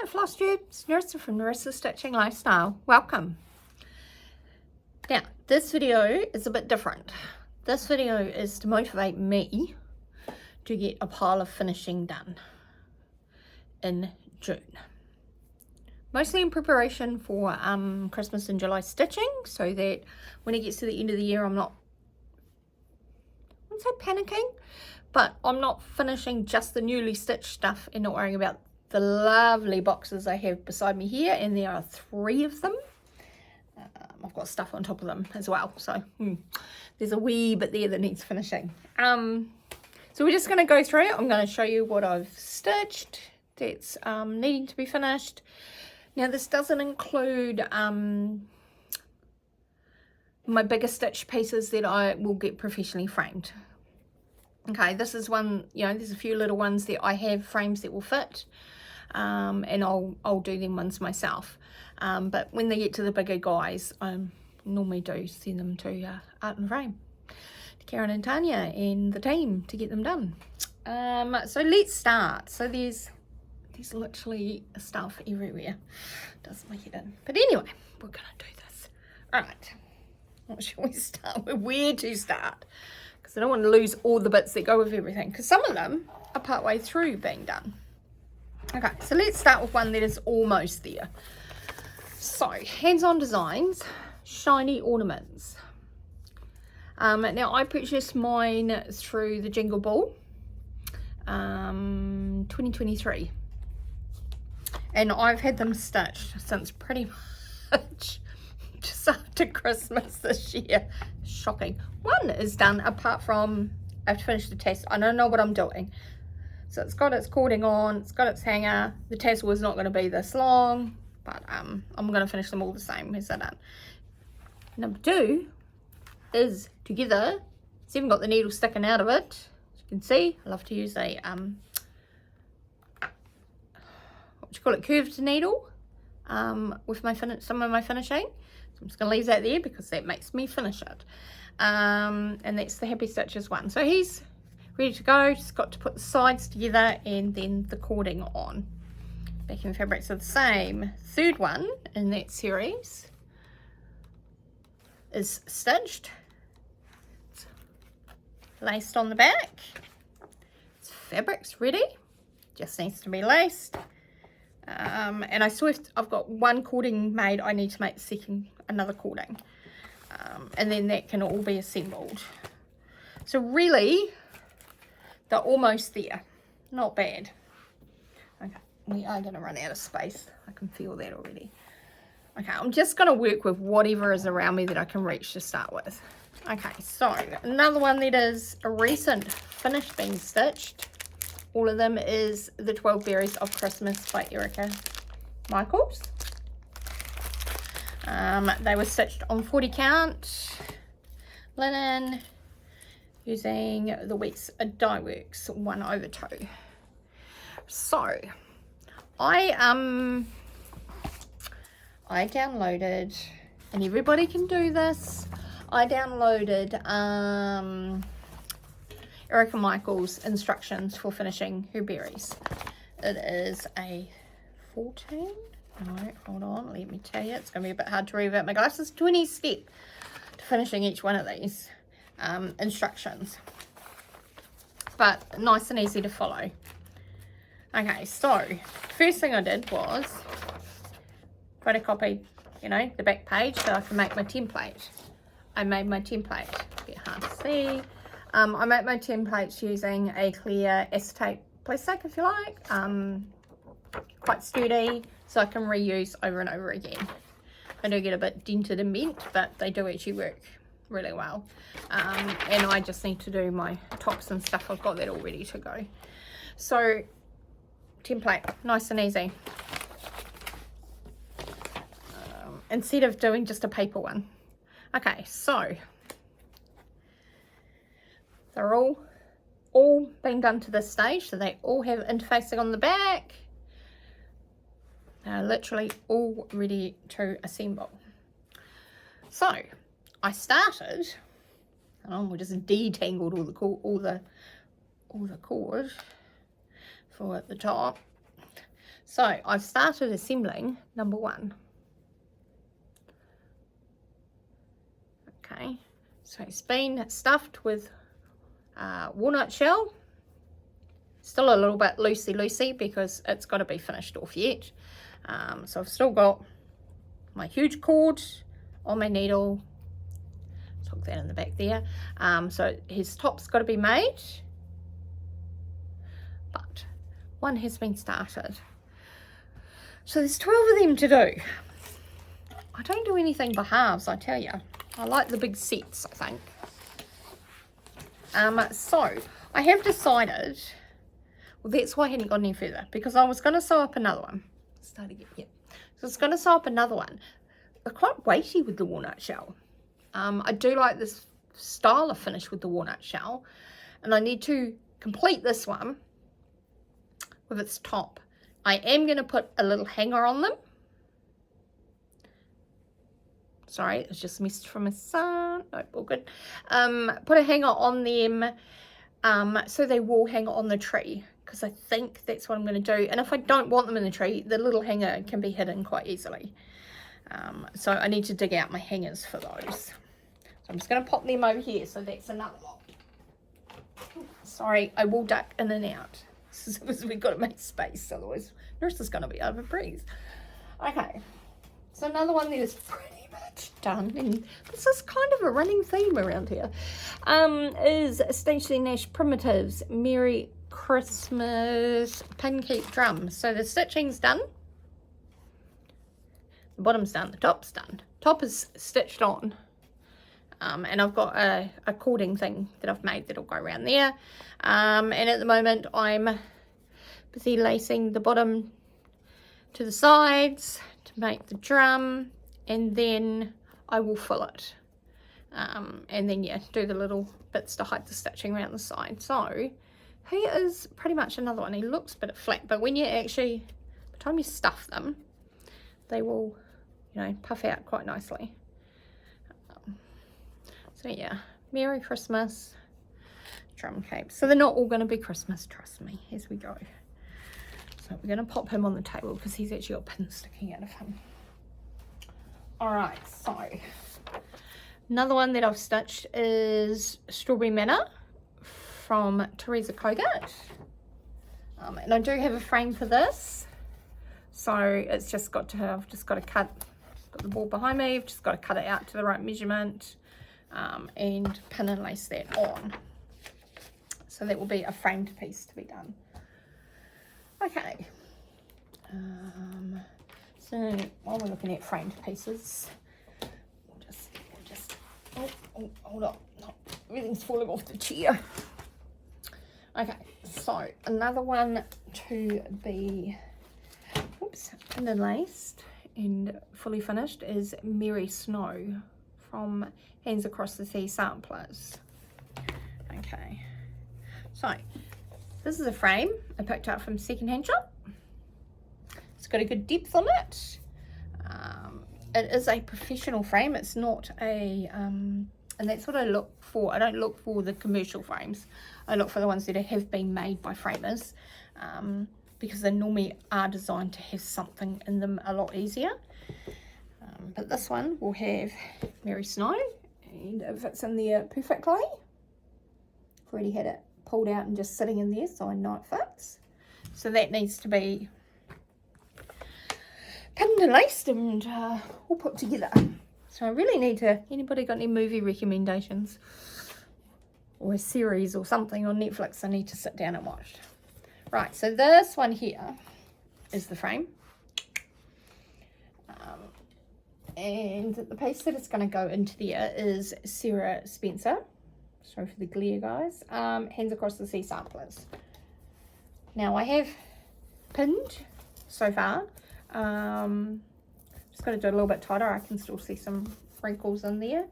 Hi Flosstube, it's Nurse from Nurse's Stitching Lifestyle. Welcome. Now, this video is a bit different. This video is to motivate me to get a pile of finishing done in June. Mostly in preparation for Christmas and July stitching, so that when it gets to the end of the year I'm not, I wouldn't say panicking, but I'm not finishing just the newly stitched stuff and not worrying about the lovely boxes I have beside me here, and there are 3 of them. I've got stuff on top of them as well, so there's a wee bit there that needs finishing. So we're just going to go through it. I'm going to show you what I've stitched that's needing to be finished. Now this doesn't include my bigger stitch pieces that I will get professionally framed. Okay, this is one, you know, there's a few little ones that I have frames that will fit, and I'll do them ones myself. But when they get to the bigger guys, I normally do send them to Art and Frame, to Karen and Tanya and the team to get them done. So let's start. So there's literally stuff everywhere. Does my head in. But anyway, we're gonna do this. Alright. What shall we start with? Where to start? Because I don't want to lose all the bits that go with everything, because some of them are part way through being done. Okay, so let's start with one that is almost there. So, hands-on designs, shiny ornaments. Now I purchased mine through the Jingle Ball 2023, and I've had them stitched since pretty much just after Christmas this year. Shocking. One is done, apart from I have to finish the tassel. I don't know what I'm doing. So it's got its cording on, it's got its hanger. The tassel is not going to be this long, but I'm going to finish them all the same as I done. Number 2 is together. It's even got the needle sticking out of it. As you can see, I love to use a curved needle with my some of my finishing. So I'm just going to leave that there because that makes me finish it. And that's the Happy Stitches one. So he's ready to go. Just got to put the sides together and then the cording on. Backing fabrics are the same. Third one in that series is stitched. It's laced on the back. Its fabric's ready. Just needs to be laced. And I've got one cording made. I need to make another cording. And then that can all be assembled. So really, they're almost there. Not bad. Okay, we are going to run out of space. I can feel that already. Okay, I'm just going to work with whatever is around me that I can reach to start with. Okay, so another one that is a recent finished being stitched. All of them is the 12 Berries of Christmas by Erica Michaels. They were stitched on 40 count linen using the Weeks Dye Works 1/2. So I downloaded, and everybody can do this, I downloaded Erica Michaels instructions for finishing her berries. It is a 14, no, hold on, let me tell you, it's going to be a bit hard to read without my glasses, 20 step to finishing each one of these instructions, but nice and easy to follow. Okay, so first thing I did was photocopy, you know, the back page so I can make my template. I made my template, a bit hard to see. I make my templates using a clear acetate plastic, if you like, quite sturdy, so I can reuse over and over again. I do get a bit dented and bent, but they do actually work really well. And I just need to do my tops and stuff. I've got that all ready to go. So template, nice and easy. Instead of doing just a paper one. Okay, so they're all been done to this stage, so they all have interfacing on the back. They're literally all ready to assemble. So I started, we just detangled all the cord for at the top. So I've started assembling number 1. Okay, so it's been stuffed with walnut shell. Still a little bit loosey because it's got to be finished off yet. So I've still got my huge cord on my needle. Tuck that in the back there. So his top's got to be made, but one has been started. So there's 12 of them to do. I don't do anything by halves, I tell you. I like the big sets, I think. So I have decided, well, that's why I hadn't gone any further, because I was going to sew up another one. Start again, yeah. So I was going to sew up another one. They're quite weighty with the walnut shell. I do like this style of finish with the walnut shell, and I need to complete this one with its top. I am going to put a little hanger on them. Sorry, it's just missed from a sun. No, all good. Put a hanger on them so they will hang on the tree, because I think that's what I'm going to do. And if I don't want them in the tree, the little hanger can be hidden quite easily. So I need to dig out my hangers for those. So I'm just going to pop them over here. So that's another lot. Sorry, I will duck in and out. We've got to make space, otherwise nurse is going to be out of breath. Okay, so another one that is pretty much done, and this is kind of a running theme around here, is Stacey Nash Primitives Merry Christmas Pancake Drum. So the stitching's done, the bottom's done, the top's done. Top is stitched on. And I've got a cording thing that I've made that'll go around there. And at the moment I'm busy lacing the bottom to the sides to make the drum, and then I will fill it. And then, yeah, do the little bits to hide the stitching around the side. So he is pretty much another one. He looks a bit flat, but when you actually, by the time you stuff them, they will, you know, puff out quite nicely. So yeah, Merry Christmas drum capes. So they're not all going to be Christmas, trust me, as we go. So we're going to pop him on the table because he's actually got pins sticking out of him. Alright, so another one that I've stitched is Strawberry Manor from Teresa Kogut. And I do have a frame for this. So it's just got to, I've just got to cut, got the board behind me, I've just got to cut it out to the right measurement. And pin and lace that on. So that will be a framed piece to be done. Okay. So while we're looking at framed pieces, we'll just oh, hold on. No, everything's falling off the chair. Okay, so another one to be pinned and laced and fully finished is Merry Snow from Hands Across the Sea Samplers. Okay, so this is a frame I picked up from secondhand shop. It's got a good depth on it. It is a professional frame. It's not a and that's what I look for. I don't look for the commercial frames. I look for the ones that have been made by framers, because they normally are designed to have something in them a lot easier. But this one will have Merry Snow, and it fits in there perfectly. I've already had it pulled out and just sitting in there, so I know it fits. So that needs to be pinned and laced and all put together. So I really need to, anybody got any movie recommendations or a series or something on Netflix I need to sit down and watch. Right, so this one here is the frame. And the piece that it's going to go into there is Sarah Spencer. Sorry for the glare, guys. Hands Across the Sea Samplers. Now I have pinned so far. Just got to do it a little bit tighter. I can still see some wrinkles in there.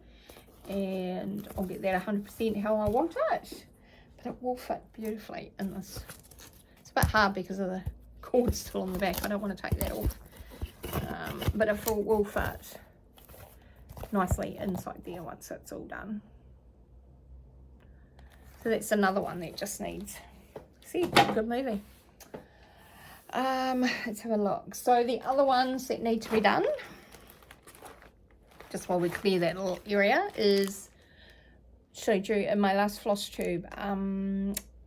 And I'll get that 100% how I want it. But it will fit beautifully in this. It's a bit hard because of the cord still on the back. I don't want to take that off. But it will fit nicely inside there once it's all done. So that's another one that just needs, see, good movie. Let's have a look. So the other ones that need to be done, just while we clear that little area, is showed you in my last Flosstube,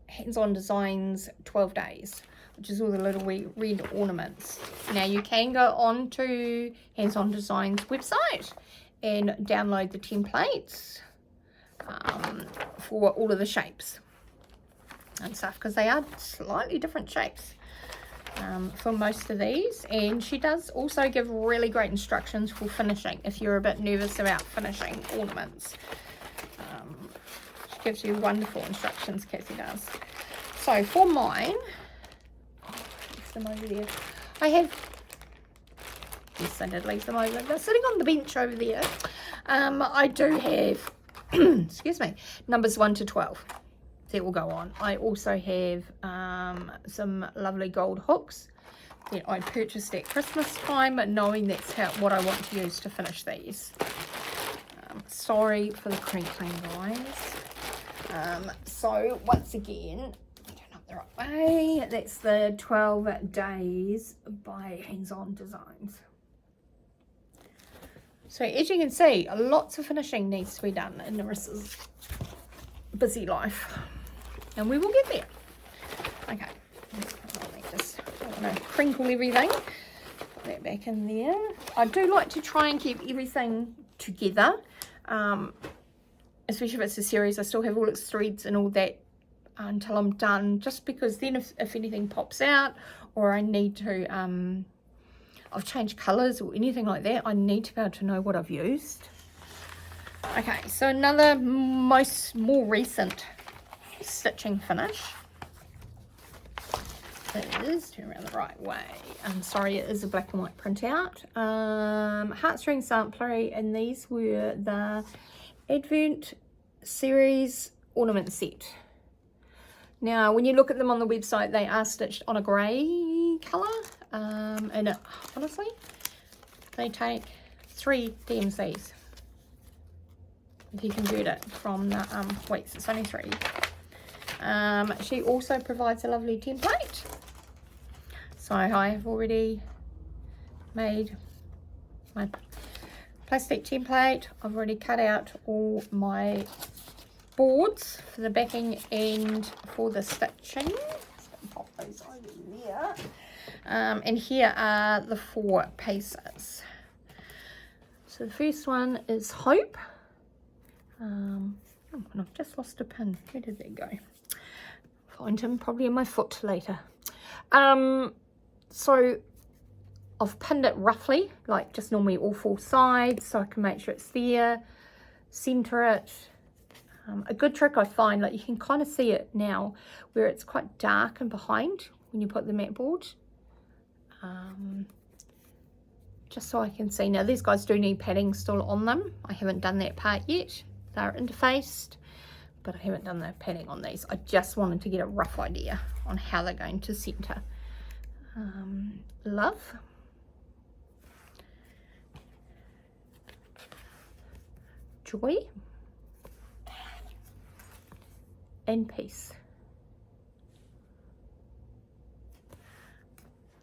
hands-on designs 12 days, which is all the little red ornaments. Now you can go on to Hands-on Designs website and download the templates for all of the shapes and stuff, because they are slightly different shapes for most of these. And she does also give really great instructions for finishing if you're a bit nervous about finishing ornaments. She gives you wonderful instructions, Cassie does. So for mine, leave them over there. I have, yes, I did leave them over. They're sitting on the bench over there. I do have, excuse me, numbers 1 to 12. That will go on. I also have some lovely gold hooks that I purchased at Christmas time, knowing that's what I want to use to finish these. Sorry for the crinkling, guys. So once again, turn up the right way. That's the 12 days by Hands-on Designs. So as you can see, lots of finishing needs to be done in Marissa's busy life. And we will get there. Okay. Just don't want to crinkle everything. Put that back in there. I do like to try and keep everything together. Especially if it's a series, I still have all its threads and all that until I'm done. Just because then if anything pops out, or I need to, I've changed colours or anything like that, I need to be able to know what I've used. Okay, so another more recent stitching finish is, turn around the right way, I'm sorry, it is a black and white printout. Heartstring samplery, and these were the Advent series ornament set. Now when you look at them on the website, they are stitched on a grey colour, and honestly they take 3 DMCs if you convert it from the weights. It's only 3. She also provides a lovely template. So I have already made my plastic template. I've already cut out all my boards for the backing and for the stitching. Just pop those over there. And here are the 4 pieces. So the first one is Hope. Oh, and I've just lost a pin. Where did that go? Find him probably in my foot later. So I've pinned it roughly, like just normally all 4 sides, so I can make sure it's there, center it. A good trick I find, like you can kind of see it now where it's quite dark and behind when you put the mat board. Just so I can see. Now these guys do need padding still on them. I haven't done that part yet. They're interfaced, but I haven't done the padding on these. I just wanted to get a rough idea on how they're going to center. Love. Joy. And peace.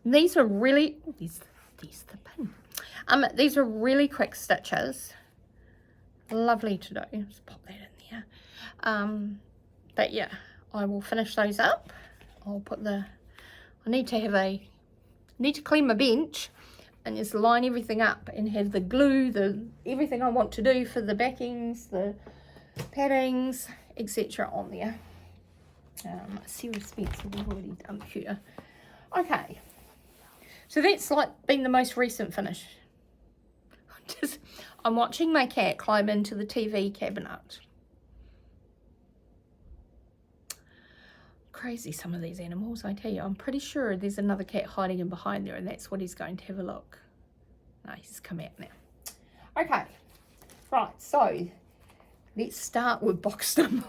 These are really, there's the pin. These are really quick stitches. Lovely to do. Just pop that in there. But yeah, I will finish those up. I'll put the, I need to clean my bench and just line everything up and have the glue, everything I want to do for the backings, the paddings, etc. on there. Sarah Spencer, we've already done here. Okay, so that's like been the most recent finish. I'm watching my cat climb into the TV cabinet. Crazy, some of these animals, I tell you. I'm pretty sure there's another cat hiding in behind there, and that's what he's going to have a look. No, he's come out now. Okay, right, so let's start with box number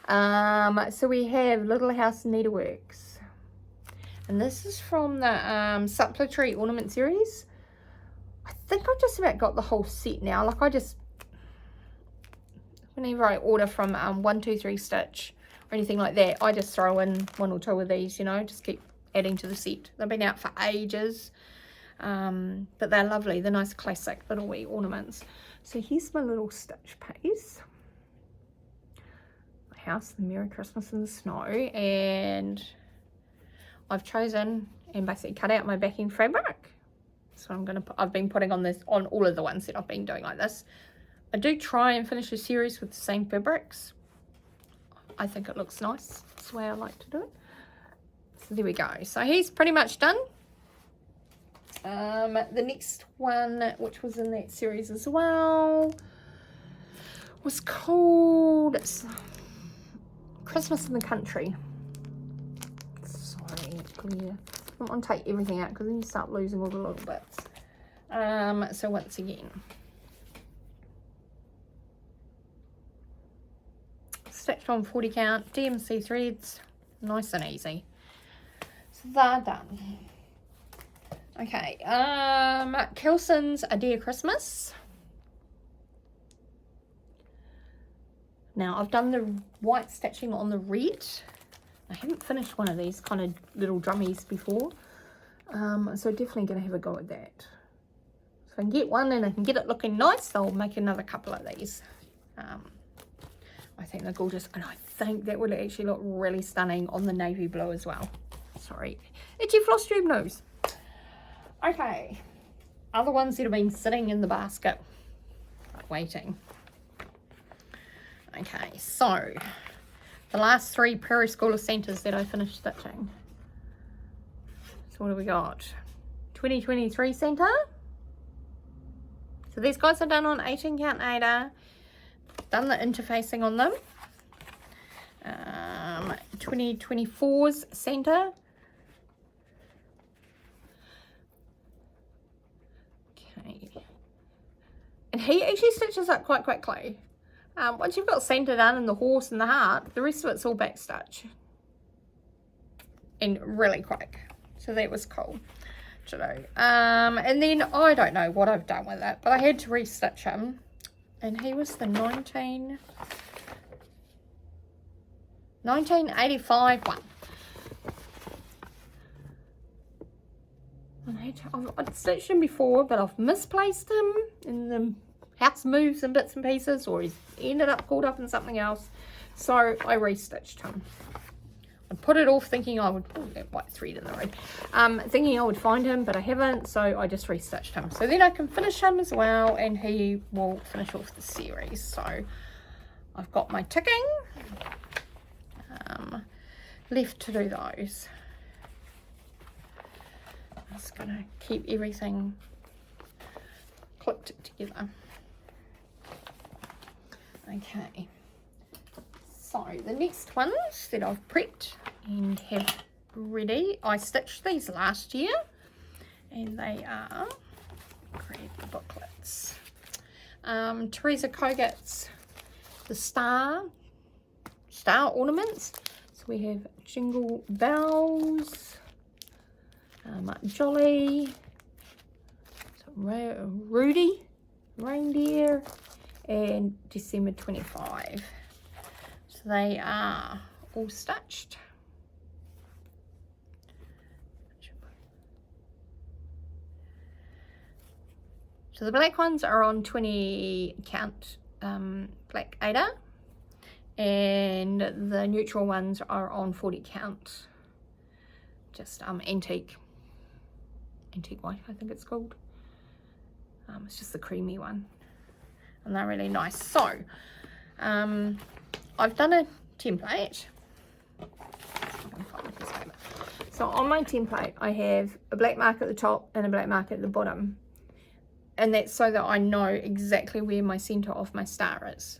1. So we have Little House Needleworks, and this is from the Samplery ornament series. I think I've just about got the whole set now. Like I just, whenever I order from 1, 2, 3 Stitch or anything like that, I just throw in 1 or 2 of these, you know, just keep adding to the set. They've been out for ages, but they're lovely. They're nice classic little wee ornaments. So here's my little stitch piece. My house, the Merry Christmas in the Snow, and I've chosen and basically cut out my backing fabric. So I've been putting on this on all of the ones that I've been doing like this. I do try and finish a series with the same fabrics. I think it looks nice. That's the way I like to do it. So there we go. So he's pretty much done. The next one, which was in that series as well, was called Christmas in the Country. Sorry, clear. I don't want to take everything out because then you start losing all the little bits. So once again, stitched on 40 count, DMC threads, nice and easy. So they're done. Okay, Kelson's A Dear Christmas. Now I've done the white stitching on the red. I haven't finished one of these kind of little drummies before, so definitely going to have a go at that. So if I can get one and I can get it looking nice, I'll make another couple of these. I think they're gorgeous, and I think that would actually look really stunning on the navy blue as well. Sorry, itchy Flosstube nose. Okay, other ones that have been sitting in the basket, waiting. Okay, so the last 3 Prairie School of Centres that I finished stitching. So what have we got? 2023 centre. So these guys are done on 18 count Ada. Done the interfacing on them. 2024's centre. Okay. And he actually stitches up quite quickly. Once you've got centre done and the horse and the heart, the rest of it's all back stitch. And really quick. So that was cool to do. And then I don't know what I've done with it, but I had to restitch him. And he was the 1985 one. I'd stitched him before, but I've misplaced him in the house moves and bits and pieces, or he's ended up caught up in something else. So I restitched him. I put it off thinking I would, that white thread in the road, thinking I would find him, but I haven't, so I just restitched him. So then I can finish him as well, and he will finish off the series. So I've got my ticking left to do those. I'm just going to keep everything clipped together. Okay. So the next ones that I've prepped and have ready, I stitched these last year, and they are, grab the booklets, Teresa Kogat's the star ornaments. So we have Jingle Bells, Jolly, Rudy, Reindeer, and December 25. So they are all stitched. So the black ones are on 20 count black Ada, and the neutral ones are on 40 count, just antique white, I think it's called. It's just the creamy one, and they're really nice. So I've done a template. So on my template I have a black mark at the top and a black mark at the bottom, and that's so that I know exactly where my center of my star is.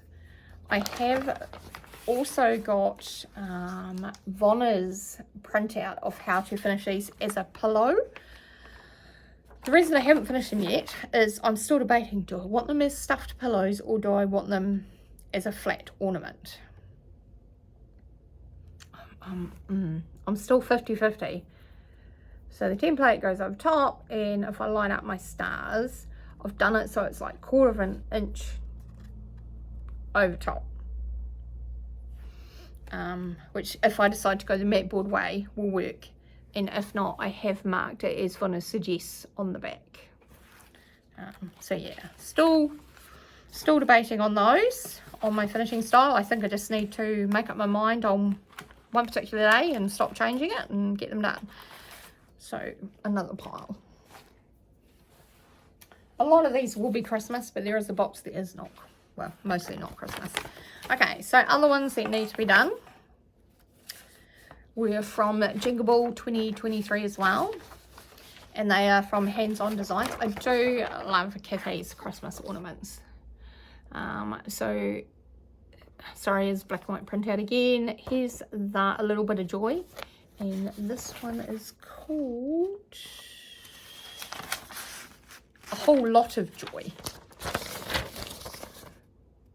I have also got Vonna's printout of how to finish these as a pillow. The reason I haven't finished them yet is I'm still debating, do I want them as stuffed pillows or do I want them as a flat ornament? I'm still 50-50. So the template goes over top, and if I line up my stars, I've done it so it's like 1/4 of an inch over top. Which if I decide to go the mat board way will work and if not, I have marked it as one of suggests on the back. So yeah, still debating on those, on my finishing style. I think I just need to make up my mind on one particular day and stop changing it and get them done. So another pile. A lot of these will be Christmas, but there is a box that is not, well, mostly not Christmas. Okay, so other ones that need to be done. We're from Jingle Ball 2023 as well. And they are from Hands On Designs. I do love Kathy's Christmas ornaments. So, sorry, is black and white printout again. Here's A Little Bit of Joy. And this one is called A Whole Lot of Joy.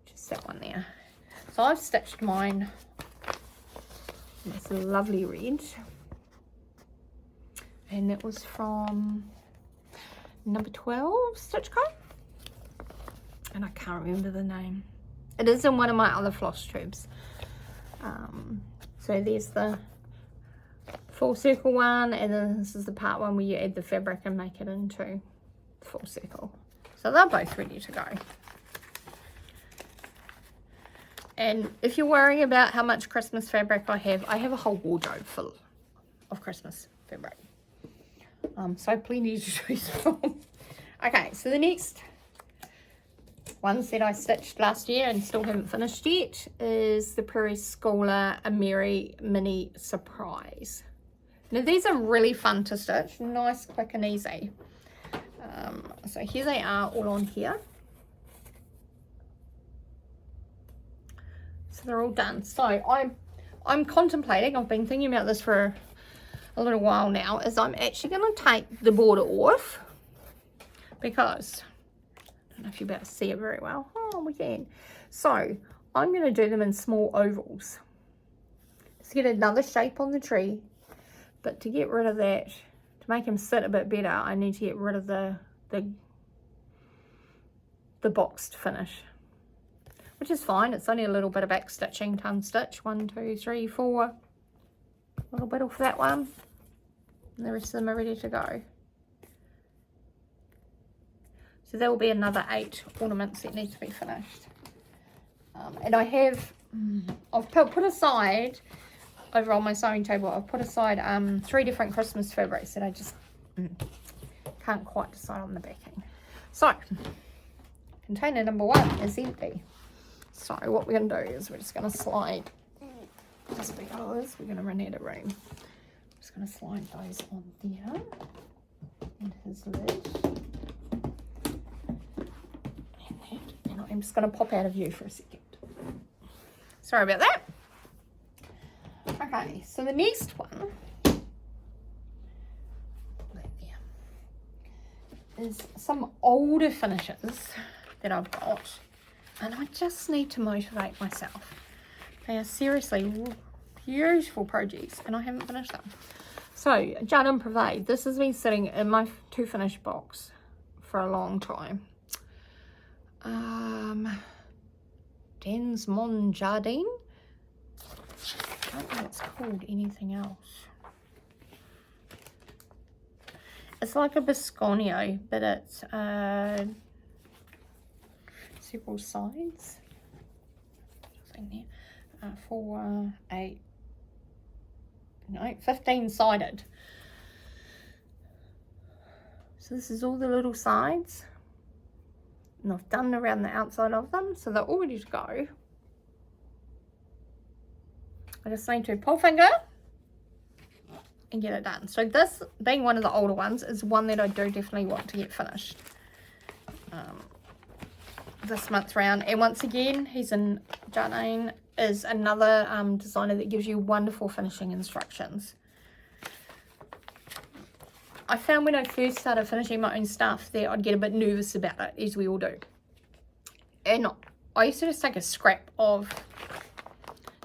Just that one there. So I've stitched mine. It's a lovely red, and it was from number 12 Stitch Co, and I can't remember the name. It is in one of my other floss tubes. So there's the full circle one, and then this is the part one where you add the fabric and make it into full circle. So they're both ready to go. And if you're worrying about how much Christmas fabric I have a whole wardrobe full of Christmas fabric. So plenty to choose from. Okay, so the next ones that I stitched last year and still haven't finished yet is the Prairie Schooler A Merry Mini Surprise. Now these are really fun to stitch, nice, quick and easy. So here they are all on here. So they're all done. So I'm contemplating, I've been thinking about this for a little while now, is I'm actually going to take the border off, because I don't know if you're about to see it very well. Oh, we can. So I'm going to do them in small ovals to get another shape on the tree. But to get rid of that, to make them sit a bit better, I need to get rid of the boxed finish. Which is fine, it's only a little bit of back stitching to unstitch. 1, 2, 3, 4. A little bit off that one. And the rest of them are ready to go. So there will be another 8 ornaments that need to be finished. And I have, I've put aside, over on my sewing table, I've put aside 3 different Christmas fabrics that I just can't quite decide on the backing. So, container number 1 is empty. So what we're going to do is we're just going to slide, just because we're going to run out of room. I'm just going to slide those on there, and his lid, and that, and I'm just going to pop out of view for a second. Sorry about that. Okay, so the next one is some older finishes that I've got. And I just need to motivate myself. They are seriously beautiful projects, and I haven't finished them. So, Jud and Pervade. This has been sitting in my to finish box for a long time. Densmond Jardine. I don't know it's called anything else. It's like a biscornu, but it's several sides. 4, 8, no, 15 sided. So this is all the little sides, and I've done around the outside of them, so they're all ready to go. I just need to pull finger and get it done. So this, being one of the older ones, is one that I do definitely want to get finished this month round. And once again, he's in Jardine, is another designer that gives you wonderful finishing instructions. I found when I first started finishing my own stuff that I'd get a bit nervous about it, as we all do. And I used to just take a scrap of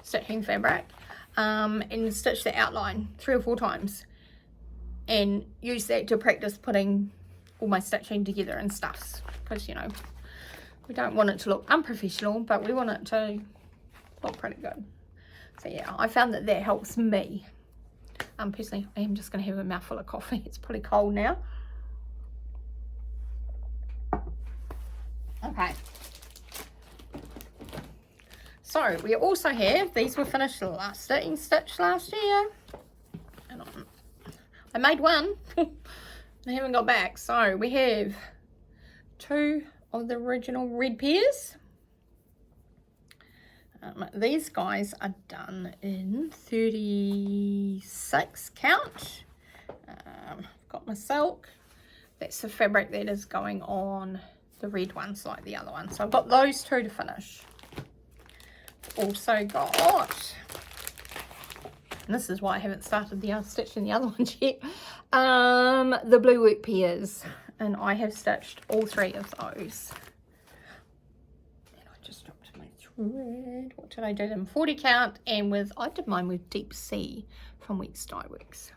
stitching fabric and stitch the outline 3 or 4 times, and use that to practice putting all my stitching together and stuffs, because, you know, we don't want it to look unprofessional, but we want it to look pretty good. So yeah, I found that that helps me Personally, I am just going to have a mouthful of coffee. It's pretty cold now. Okay. So we also have, these were finished stitching stitch last year. And I made one. I haven't got back. So we have 2 of the original red pairs. These guys are done in 36 count. I've got my silk. That's the fabric that is going on the red ones like the other one. So I've got those 2 to finish. Also got, and this is why I haven't started the stitching the other ones yet, the blue work pairs, and I have stitched all 3 of those. And I just dropped my thread. What did I do them? 40 count, and with, I did mine with Deep Sea from Weeks Dye Works.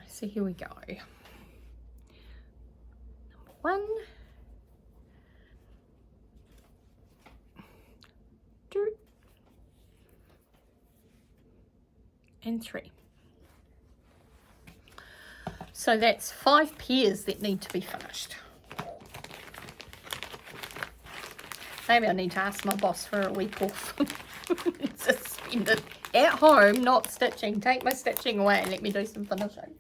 So here we go. Number 1, 2, and 3. So that's 5 pairs that need to be finished. Maybe I need to ask my boss for a week off. Just spend it at home, not stitching. Take my stitching away and let me do some finishing.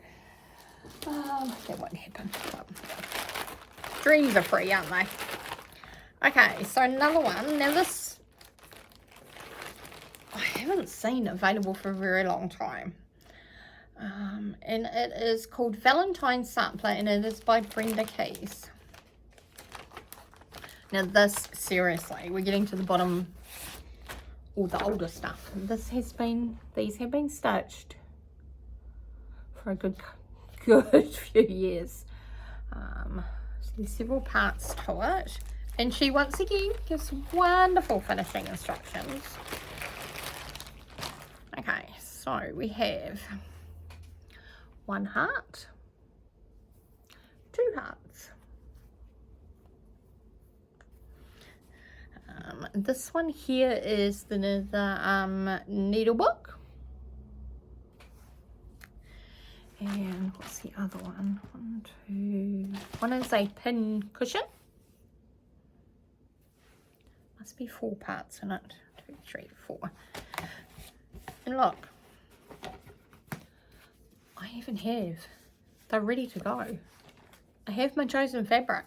That won't happen. Dreams are free, aren't they? Okay, so another one. Now this, I haven't seen available for a very long time. And it is called Valentine's Sampler, and it is by Brenda. Now this, seriously, we're getting to the bottom, all the older stuff. This has been, these have been stitched for a good few years. So there's several parts to it. And she once again gives wonderful finishing instructions. Okay, so we have 1 heart, 2 hearts. This one here is the needle book. And what's the other one? 1, 2. One is a pin cushion. Must be 4 parts in it. 2, 3, 4. And look, I even have, they're ready to go. I have my chosen fabric.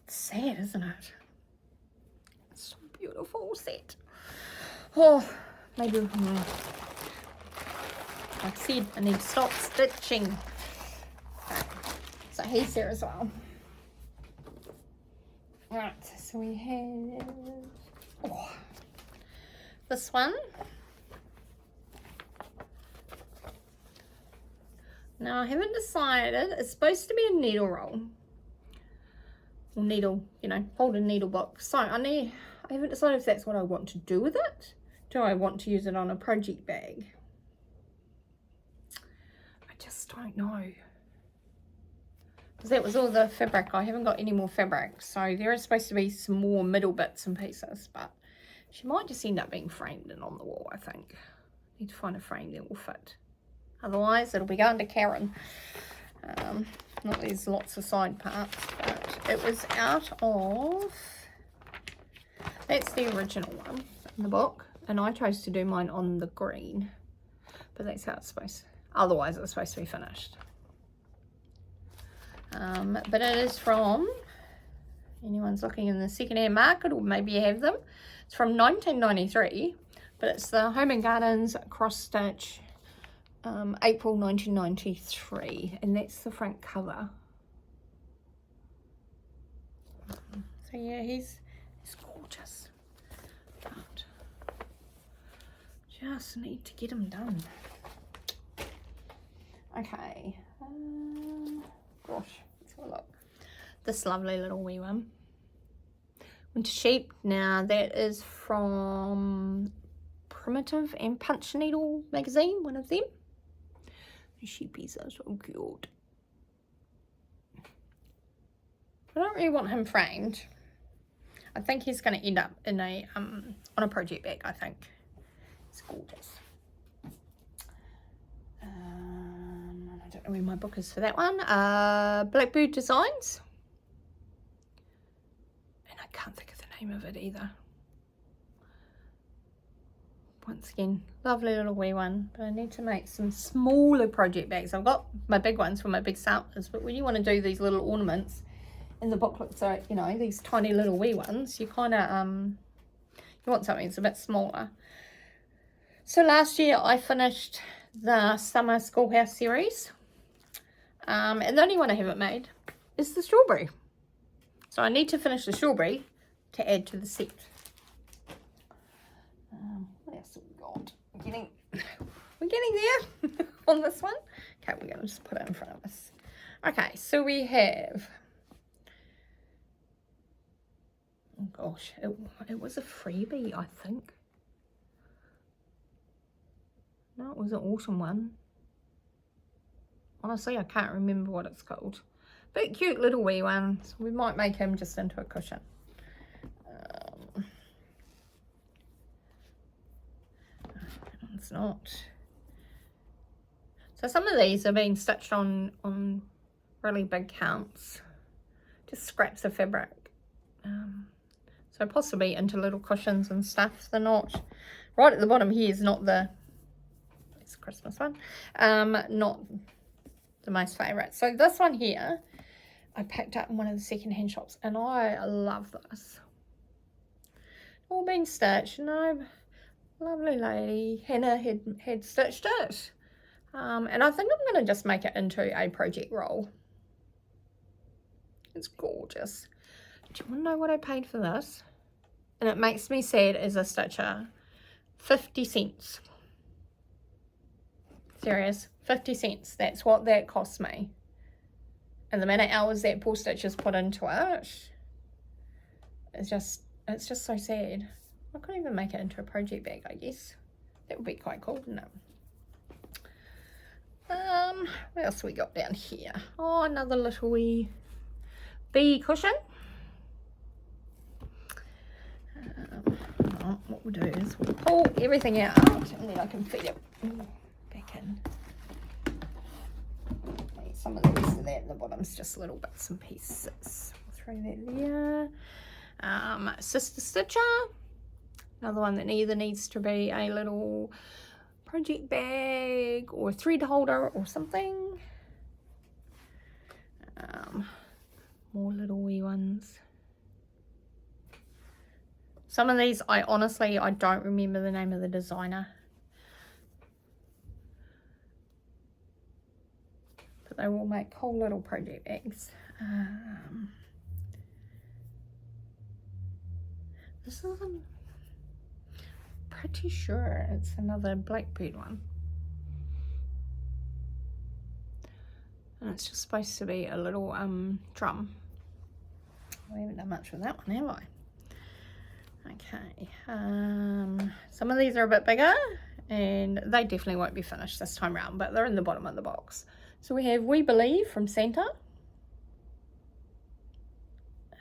It's sad, isn't it? It's so beautiful set. Oh, maybe, like I said, I need to stop stitching. Okay. So he's there as well. Right, so we have this one. Now I haven't decided, it's supposed to be a needle roll. Or needle, you know, folded needle book. So I haven't decided if that's what I want to do with it. Do I want to use it on a project bag? I just don't know. Because that was all the fabric. I haven't got any more fabric. So there is supposed to be some more middle bits and pieces. But she might just end up being framed in on the wall, I think. Need to find a frame that will fit. Otherwise, it'll be going to Karen. Not these lots of side parts, but it was out of, that's the original one in the book, and I chose to do mine on the green, but that's how it's supposed, otherwise it's supposed to be finished. But it is from, anyone's looking in the second-hand market, or maybe you have them, it's from 1993, but it's the Home and Gardens cross stitch, April 1993, and that's the front cover. So yeah, he's gorgeous, but just need to get him done. Okay, gosh, let's have a look. This lovely little wee one, Winter Sheep. Now that is from Primitive and Punch Needle magazine, one of them. The sheepies are so cute. I don't really want him framed. I think he's going to end up in a on a project bag, I think. It's gorgeous. don't know where my book is for that one. Blackbird Designs. And I can't think of the name of it either. Once again, lovely little wee one. But I need to make some smaller project bags. I've got my big ones for my big samplers, but when you want to do these little ornaments in the booklets, so you know, these tiny little wee ones, you kind of you want something that's a bit smaller. So last year I finished the summer schoolhouse series, and the only one I haven't made is the strawberry. So I need to finish the strawberry to add to the set. What else have we got? We're getting there on this one. Okay, we're going to just put it in front of us. Okay, so we have, oh gosh, it was a freebie, I think. No, it was an autumn one. Honestly, I can't remember what it's called. But cute little wee one. So we might make him just into a cushion. It's not. So some of these are being stitched on really big counts. Just scraps of fabric. So possibly into little cushions and stuff. They're not, right at the bottom here is not the, it's a Christmas one, not the most favourite. So this one here, I picked up in one of the second-hand shops, and I love this. All been stitched, you know, lovely lady, Hannah had stitched it. And I think I'm going to just make it into a project roll. It's gorgeous. Do you want to know what I paid for this? And it makes me sad as a stitcher. 50 cents. Serious, 50 cents. That's what that cost me. And the amount of hours that poor stitchers put into it, it's just so sad. I could even make it into a project bag, I guess. That would be quite cool, wouldn't it? What else we got down here? Oh, another little wee bee cushion. What we'll do is we'll pull everything out, and then I can feed it back in. Some of the rest of that in the bottom's just little bits and pieces. Throw that there. Sister Stitcher. Another one that either needs to be a little project bag or thread holder or something. More little wee ones. Some of these, I don't remember the name of the designer. But they will make cool little project bags. This is pretty sure it's another Blackbird one. And it's just supposed to be a little drum. I haven't done much with that one, have I? Okay, some of these are a bit bigger and they definitely won't be finished this time around, but they're in the bottom of the box. So we have We Believe from Santa.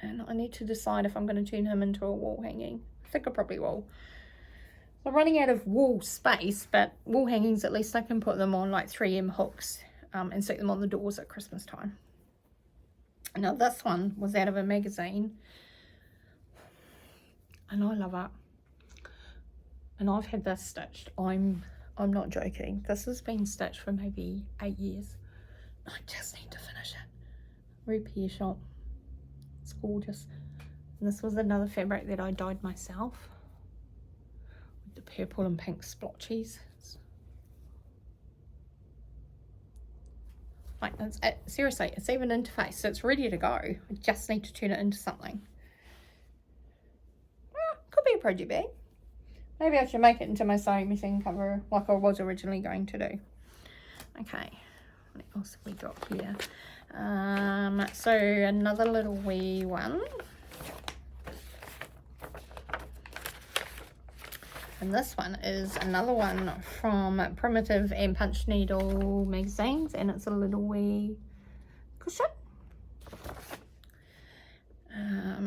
And I need to decide if I'm going to turn him into a wall hanging. I think I probably will. I'm running out of wall space, but wall hangings, at least I can put them on like 3M hooks and stick them on the doors at Christmas time. Now this one was out of a magazine. And I love it. And I've had this stitched. I'm not joking. This has been stitched for maybe 8 years. I just need to finish it. Repair shop. It's gorgeous. And this was another fabric that I dyed myself. With the purple and pink splotches. Like, seriously, it's even interfaced. So it's ready to go. I just need to turn it into something. Could be a project bag. Maybe I should make it into my sewing machine cover like I was originally going to do. Okay, what else have we got here? So another little wee one. And this one is another one from Primitive and Punch Needle magazines, and it's a little wee cushion.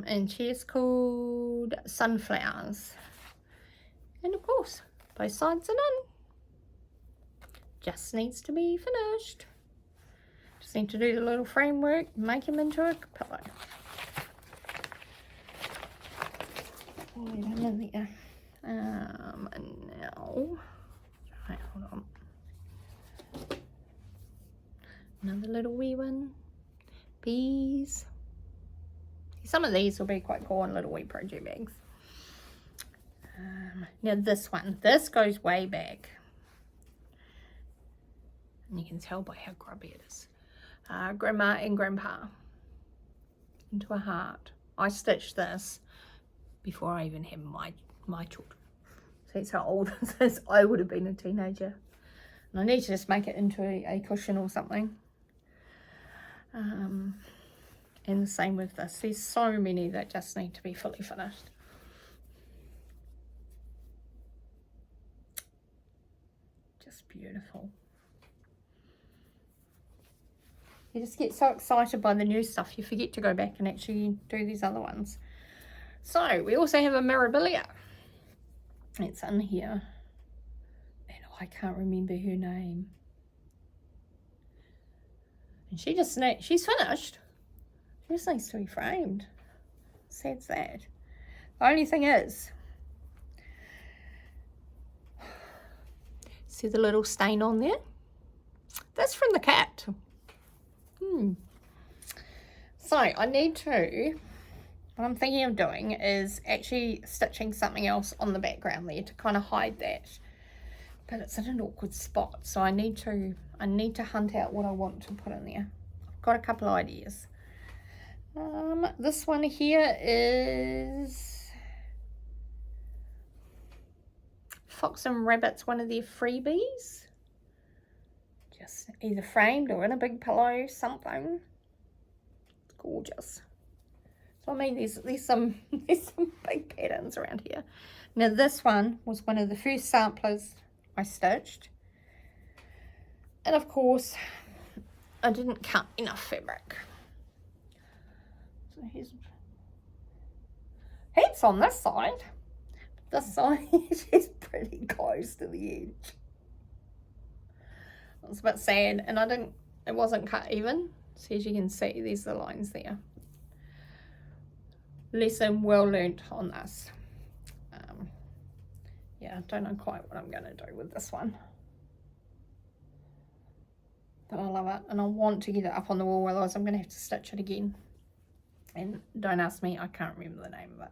And she's called Sunflowers. And of course, both sides are done. Just needs to be finished. Just need to do the little framework, make him into a pillow. Wait a minute there. And now, right, hold on. Another little wee one. Bees. Some of these will be quite cool in little wee project bags. Now this one, this goes way back. And you can tell by how grubby it is. Grandma and Grandpa. Into a heart. I stitched this before I even had my children. So that's how old this is. I would have been a teenager. And I need to just make it into a cushion or something. And the same with this. There's so many that just need to be fully finished. Just beautiful. You just get so excited by the new stuff, you forget to go back and actually do these other ones. So, we also have a Mirabilia. It's in here. And I can't remember her name. And she's finished. She just needs to be framed. Sad's that. The only thing is, see the little stain on there? That's from the cat. So I need to, what I'm thinking of doing is actually stitching something else on the background there to kind of hide that. But it's in an awkward spot, so I need to hunt out what I want to put in there. I've got a couple of ideas. This one here is Fox and Rabbit's one of their freebies. Just either framed or in a big pillow, something. It's gorgeous. So I mean, there's some big patterns around here. Now this one was one of the first samplers I stitched, and of course I didn't cut enough fabric. So here's heaps on this side. This side is pretty close to the edge. It's a bit sad, and it wasn't cut even. So as you can see, there's the lines there. Lesson well learnt on this. Yeah, I don't know quite what I'm going to do with this one. But I love it, and I want to get it up on the wall, otherwise I'm going to have to stitch it again. And don't ask me, I can't remember the name of it.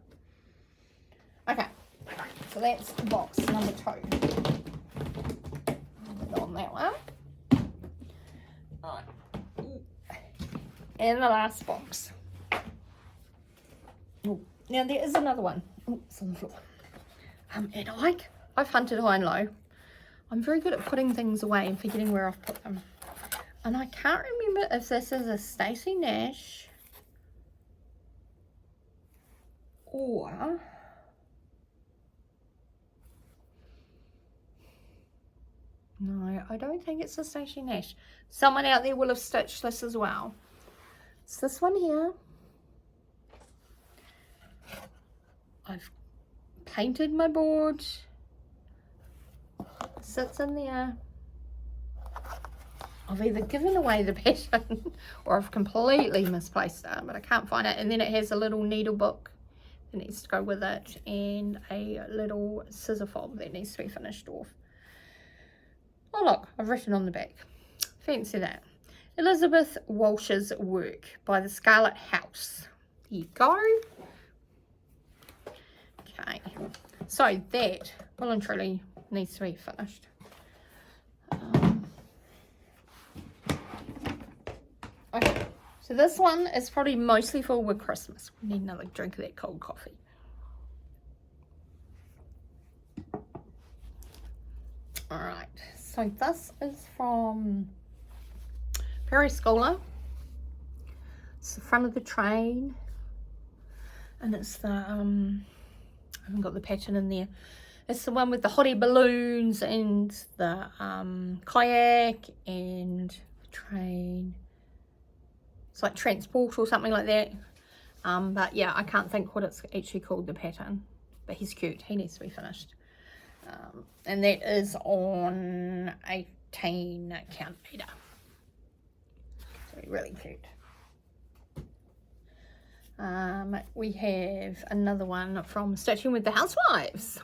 Okay, so that's box number 2. On that one. Right. And the last box. Ooh. Now there is another one. Oh, it's on the floor. And I've hunted high and low. I'm very good at putting things away and forgetting where I've put them. And I can't remember if this is a Stacey Nash or no, I don't think it's a Stacey Nash. Someone out there will have stitched this as well. It's this one here. I've painted my board. It sits in there. I've either given away the pattern or I've completely misplaced it, but I can't find it. And then it has a little needle book that needs to go with it and a little scissor fob that needs to be finished off. Oh look, I've written on the back. Fancy that. Elizabeth Walsh's work by the Scarlet House. There you go. Okay, so that well and truly needs to be finished. Okay, so this one is probably mostly for with Christmas. We need another drink of that cold coffee. Alright, so this is from Prairie Scholar. It's the front of the train, and it's the I haven't got the pattern in there. It's the one with the hot air balloons and the kayak and the train. It's like transport or something like that. But yeah, I can't think what it's actually called, the pattern. But he's cute. He needs to be finished. And that is on 18 count meter. So really, really cute. We have another one from Stitching with the Housewives.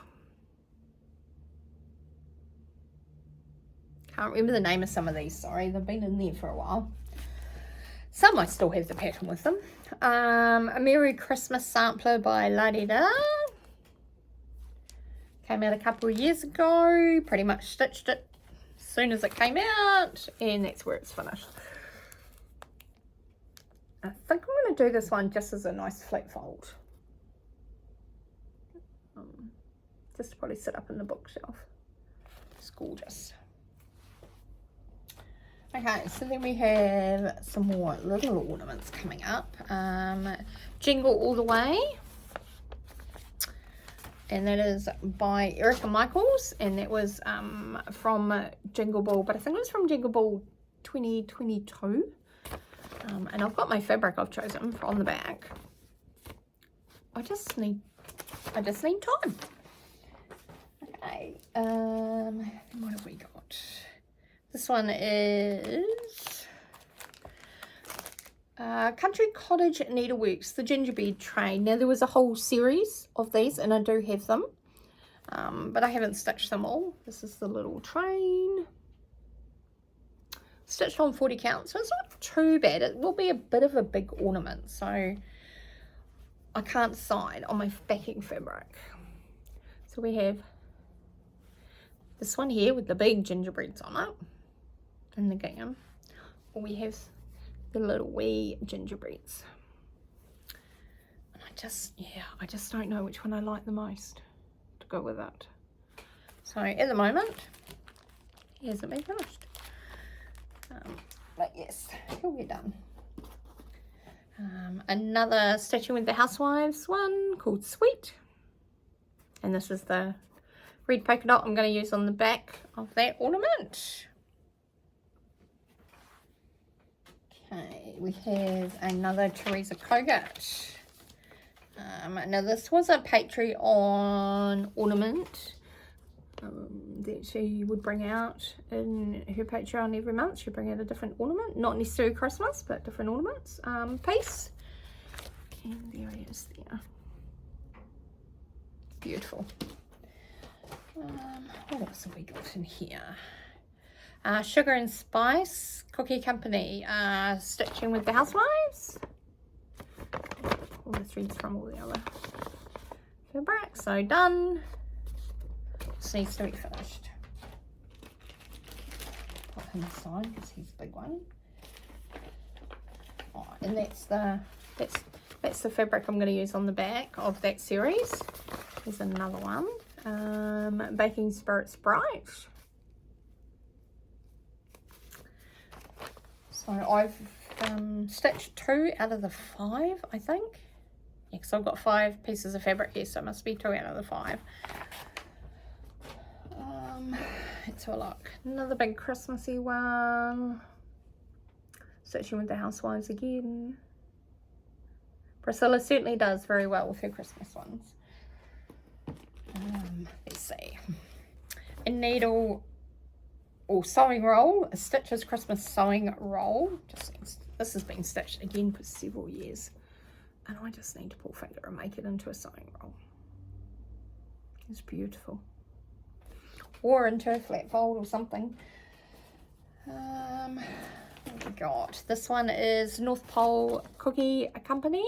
Can't remember the name of some of these, sorry. They've been in there for a while. Some I still have the pattern with them. A Merry Christmas Sampler by La Di Da. Came out a couple of years ago. Pretty much stitched it as soon as it came out. And that's where it's finished. I think I'm going to do this one just as a nice flat fold. Just to probably sit up in the bookshelf. It's gorgeous. Okay, so then we have some more little ornaments coming up. Jingle All the Way. And that is by Erica Michaels. And that was from Jingle Ball. But I think it was from Jingle Ball 2022. And I've got my fabric I've chosen on the back. I just need time. Okay. What have we got? This one is Country Cottage Needleworks, the Gingerbread Tray. Now, there was a whole series of these, and I do have them, but I haven't stitched them all. This is the little train. Stitched on 40 count, so it's not too bad. It will be a bit of a big ornament, so I can't decide on my backing fabric. So we have this one here with the big gingerbreads on it in the gingham, or we have the little wee gingerbreads. And I just don't know which one I like the most to go with it. So at the moment, he hasn't been finished. But yes, he'll be done. Another Stitching with the Housewives one called Sweet. And this is the red polka dot I'm going to use on the back of that ornament. Okay, we have another Teresa Kogut. Now this was a Patreon ornament that she would bring out in her Patreon every month. She'd bring out a different ornament, not necessarily Christmas, but different ornaments piece. And there it is there. Beautiful. What else have we got in here? Sugar and Spice Cookie Company, Stitching with the Housewives. All the threads from all the other fabric, so done. This needs to be finished. Put him aside because he's a big one. Oh, and that's the fabric I'm going to use on the back of that series. There's another one. Baking Spirits Bright. So I've stitched 2 out of the 5, I think. Yeah, because I've got 5 pieces of fabric here, so it must be 2 out of the 5. Let's have a look. Another big Christmassy one. Stitching with the Housewives again. Priscilla certainly does very well with her Christmas ones. Let's see. A needle or sewing roll, a Stitches Christmas sewing roll. This has been stitched again for several years, and I just need to pull finger and make it into a sewing roll. It's beautiful, or into a flat fold or something. What have we got? This one is North Pole Cookie Company.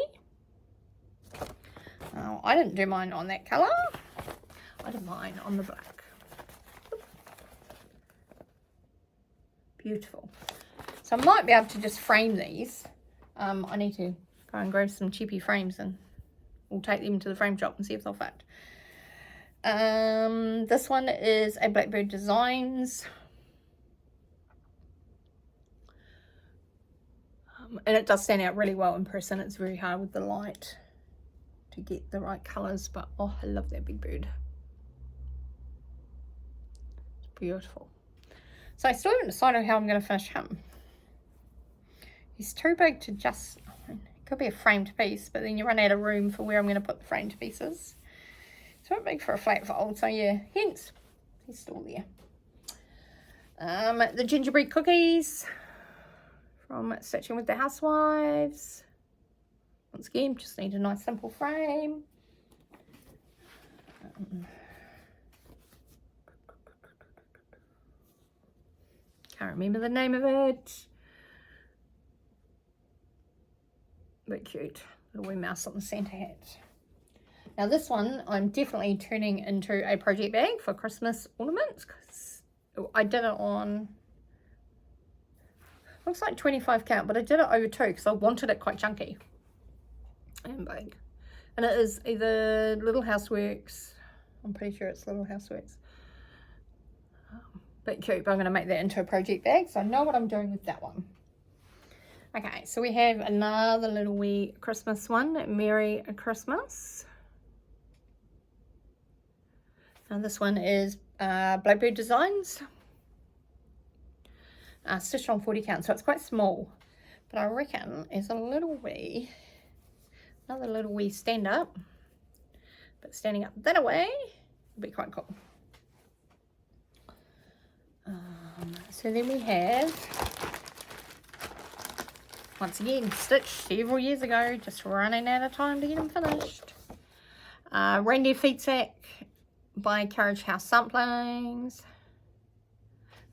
Oh, I didn't do mine on that colour. I did mine on the black. Beautiful. So I might be able to just frame these. I need to go and grab some cheapy frames and we'll take them to the frame shop and see if they'll fit. This one is a Blackbird Designs. And it does stand out really well in person. It's very hard with the light to get the right colours, but oh, I love that big bird. It's beautiful. So I still haven't decided how I'm going to finish him. He's too big to just, it could be a framed piece, but then you run out of room for where I'm going to put the framed pieces. It's too big for a flat fold, so yeah, hence he's still there. The gingerbread cookies from Stitching with the Housewives. Once again, just need a nice simple frame. Can't remember the name of it. But cute. Little wee mouse on the centre hat. Now this one I'm definitely turning into a project bag for Christmas ornaments, because I did it on, looks like 25 count, but I did it over 2 because I wanted it quite chunky and big. And it is either Little Houseworks, I'm pretty sure it's Little Houseworks. Bit cute, but I'm going to make that into a project bag, so I know what I'm doing with that one. Okay, so we have another little wee Christmas one, Merry Christmas. Now this one is Blackbird Designs. Stitched on 40 count, so it's quite small. But I reckon as a little wee, another little wee stand up, but standing up that way would be quite cool. So then we have, once again, stitched several years ago, just running out of time to get them finished. Reindeer Feet Sack by Carriage House Samplings.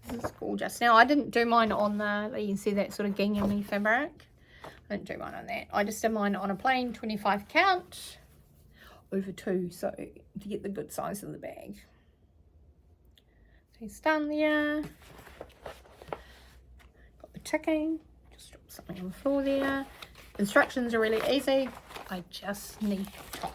This is gorgeous. Now I didn't do mine on the, you can see that sort of gingham fabric. I didn't do mine on that. I just did mine on a plain 25 count over 2, so to get the good size of the bag. So it's done there. Got the ticking. Just drop something on the floor there. Instructions are really easy. I just need time.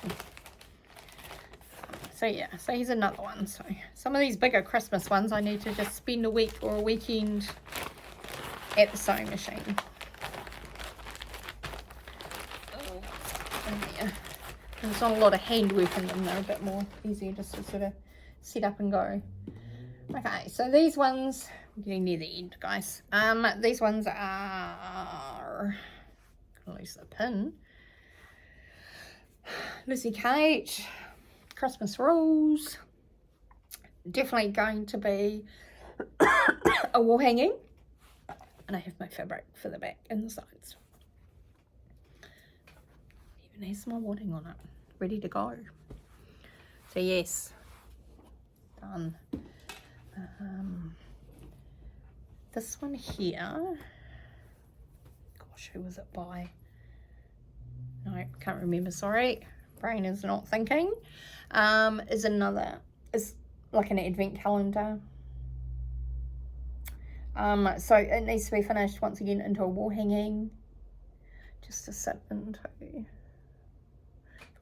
So yeah, so here's another one. So some of these bigger Christmas ones I need to just spend a week or a weekend at the sewing machine. Yeah. There's not a lot of handwork in them, they're a bit more easier just to sort of set up and go. Okay, so these ones, we're getting near the end, guys. These ones are, gonna lose the pin. Lucy Kate, Christmas Rules. Definitely going to be a wall hanging. And I have my fabric for the back and the sides. Even has my wadding on it, ready to go. So yes, done. This one here, gosh, who was it by? No, can't remember, sorry. Brain is not thinking. Is another, is like an advent calendar. So it needs to be finished once again into a wall hanging, just to sit into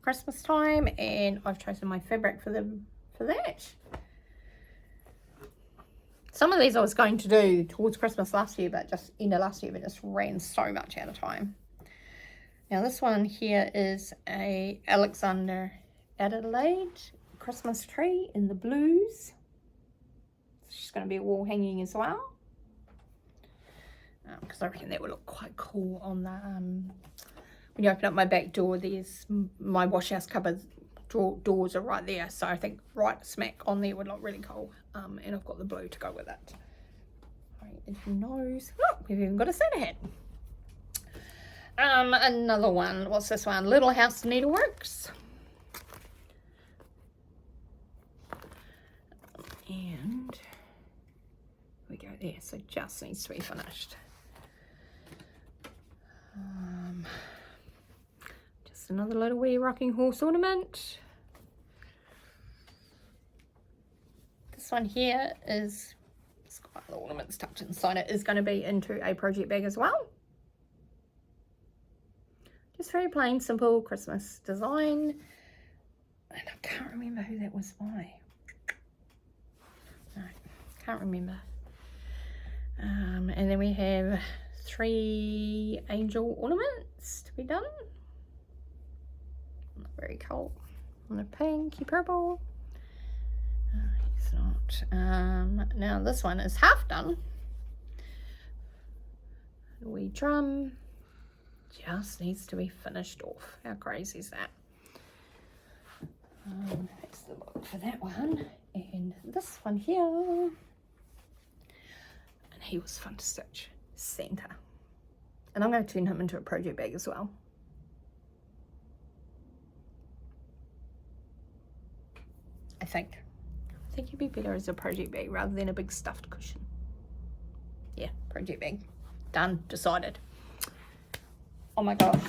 Christmas time, and I've chosen my fabric for that. Some of these I was going to do towards Christmas last year, but just end of last year, but just ran so much out of time. Now this one here is a Alexander Adelaide Christmas tree in the blues. She's going to be a wall hanging as well, because I reckon that would look quite cool on the when you open up my back door. There's my wash house cupboard doors are right there, so I think right smack on there would look really cool. And I've got the blue to go with it. Right, nose. Look, we've even got a Santa hat. Another one. What's this one? Little House Needleworks. And we go there. So just needs to be finished. Just another little wee rocking horse ornament. This one here is, it's got the ornaments tucked inside it, is going to be into a project bag as well. Just very plain, simple Christmas design. And I can't remember who that was by. No, can't remember. And then we have 3 angel ornaments to be done. Not very cool. On a pinky purple. It's not. Now this one is half done. A wee drum. Just needs to be finished off. How crazy is that? That's the look for that one. And this one here. And he was fun to stitch. Santa. And I'm going to turn him into a project bag as well. I think he'd be better as a project bag rather than a big stuffed cushion. Yeah, project bag. Done. Decided. Oh my gosh.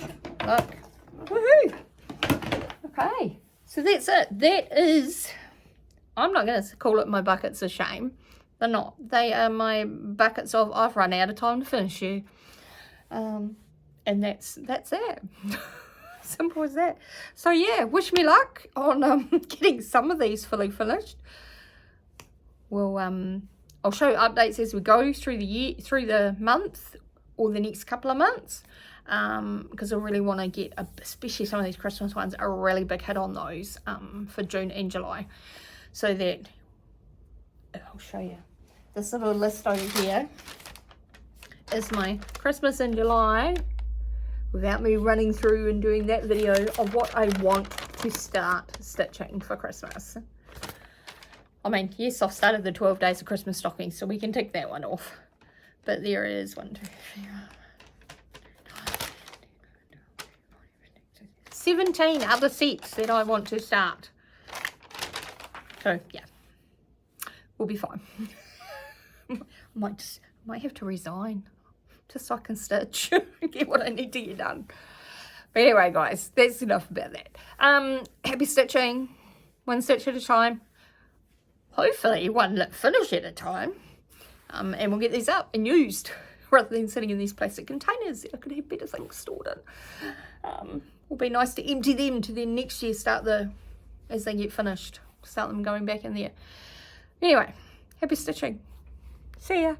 Look. Woohoo! Okay. So that's it. That is... I'm not going to call it my buckets of shame. They're not. They are my buckets of I've run out of time to finish you. And that's it. Simple as that. So yeah, wish me luck on getting some of these fully finished. Well, I'll show you updates as we go through the year, through the month, or the next couple of months, because I really want to get, especially some of these Christmas ones, a really big hit on those for June and July, so that I'll show you. This little list over here is my Christmas in July, without me running through and doing that video of what I want to start stitching for Christmas. I mean, yes, I've started the 12 days of Christmas stockings, so we can tick that one off. But there is 1, 2, 3, 17 other sets that I want to start. So, yeah, we'll be fine. I might have to resign just so I can stitch and get what I need to get done. But anyway, guys, that's enough about that. Happy stitching, one stitch at a time. Hopefully one finish at a time, and we'll get these up and used rather than sitting in these plastic containers that I could have better things stored in. Will be nice to empty them to then next year start as they get finished, start them going back in there. Anyway, happy stitching. See ya.